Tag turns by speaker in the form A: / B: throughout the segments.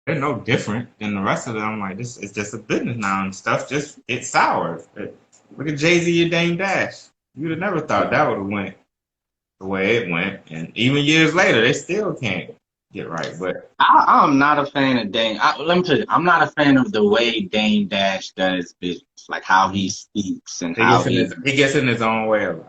A: they're no different than the rest of them. I'm like, this is just a business now, and stuff just it's sour. Look at Jay-Z and Dame Dash. You'd have never thought that would have went the way it went, and even years later, they still can't get right. But
B: I'm not a fan of Dame. Let me tell you, I'm not a fan of the way Dame Dash does business, like how he speaks and
A: he
B: how
A: gets in his own way of life.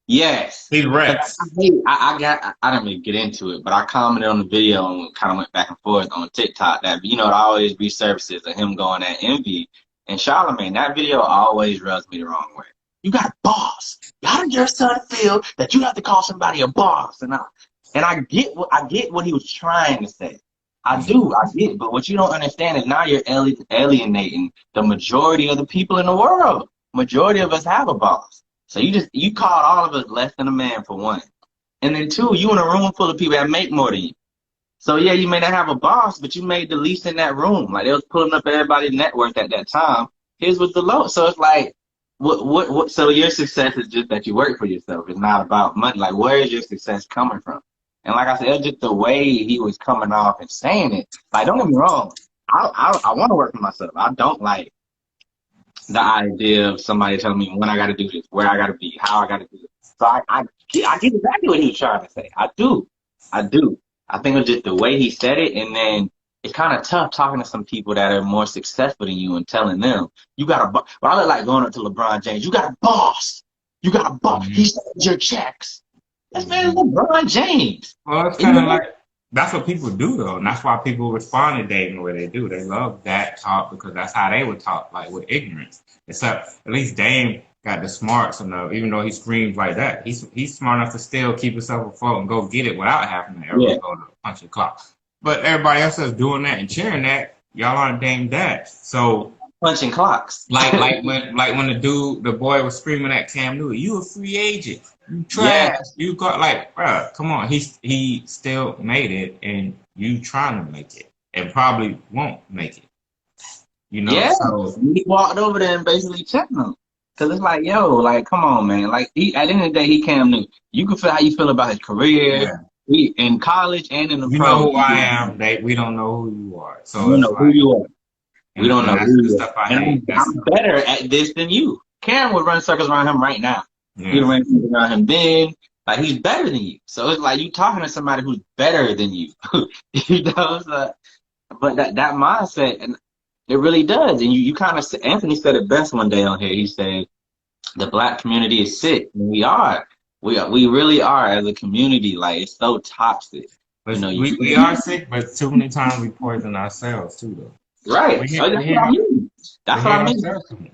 B: Yes.
A: He
B: Because
A: reps.
B: I didn't really get into it, but I commented on the video and kind of went back and forth on TikTok that, it always resurfaces of him going at Envy and Charlamagne. That video always rubs me the wrong way. You got a boss. How did your son feel that you have to call somebody a boss? And I get what he was trying to say. I do, I get it. But what you don't understand is now you're alienating the majority of the people in the world. Majority of us have a boss. So you called all of us less than a man, for one. And then two, you in a room full of people that make more than you. So yeah, you may not have a boss, but you made the least in that room. Like they was pulling up everybody's net worth at that time. His was the lowest. So it's like, what? So your success is just that you work for yourself. It's not about money. Like, where is your success coming from? And like I said, it's just the way he was coming off and saying it. Like, don't get me wrong. I want to work for myself. I don't like the idea of somebody telling me when I got to do this, where I got to be, how I got to do it. So I get exactly what he was trying to say. I do. I do. I think it's just the way he said it, and then it's kind of tough talking to some people that are more successful than you and telling them, you got a boss. But I look like going up to LeBron James, you got a boss. You got a boss. He sends your checks. That's man LeBron James.
A: Well, it's kind of like that's what people do though, and that's why people respond to Dame the way they do. They love that talk because that's how they would talk, like with ignorance. Except at least Dame got the smarts enough, even though he screams like that. He's smart enough to still keep himself afloat and go get it without having to ever go to punch a clock. But everybody else that's doing that and cheering that, y'all aren't Dame Dash. So
B: punching clocks.
A: like when the boy was screaming at Cam Newton, you a free agent. You trash. Yeah. You got like, bruh, come on. He still made it, and you trying to make it, and probably won't make it.
B: Yeah. So he walked over there and basically checked him, cause it's like, yo, like, come on, man. Like, at the end of the day, he Cam Newton. You can feel how you feel about his career. Yeah. We in college and in the
A: pro. You know who I am. We don't know who you are. So
B: we know who you are. We don't know who you
A: are.
B: And I'm better at this than you. Cam would run circles around him right now. Yeah. He'd run circles around him then. Like, he's better than you. So it's like you talking to somebody who's better than you. You know? So, but that mindset, and it really does. And you kind of, Anthony said it best one day on here. He said, the black community is sick. And we are. We really are as a community. Like, it's so toxic.
A: But we are sick, but too many times we poison ourselves too, though.
B: Right. That's what I mean.